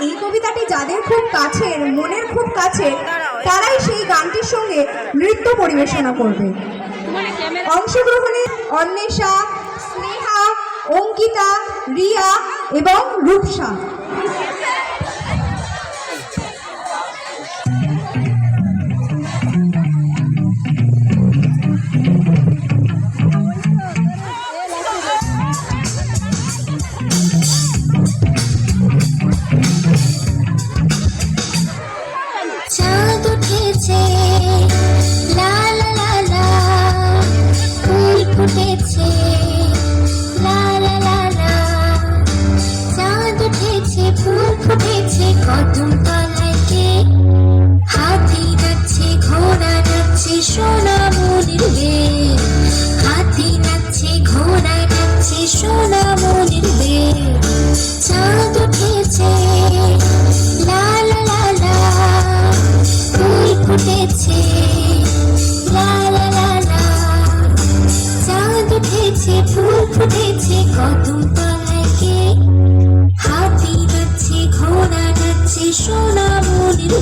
এই কবিতাটি যাদের খুব কাছের, মনের খুব কাছের, তারাই সেই গানটির সঙ্গে নৃত্য পরিবেশনা করবে। অংশগ্রহণে অন্বেষা, স্নেহা, অঙ্কিতা, রিয়া এবং রূপসা। চাঁদ উঠেছে, লা লা লা লা, ফুল ফুটেছে, লা লা লা লা। চাঁদ উঠেছে, ফুল ফুটেছে, কদম তলায় কে? হাতি নাচছে, ঘোড়া নাচছে, সোনামণির বেশ। হাতি নাচছে, ঘোড়া নাচছে, সোনামণির বেশ। চাঁদ উঠেছে, লা লা লা লা, ফুল ফুটেছে, লা লা লা লা। চাঁদ উঠেছে, ফুল ফুটেছে, কদম তলায় কে? হাতি নাচছে, ঘোড়া নাচছে, সোনামণির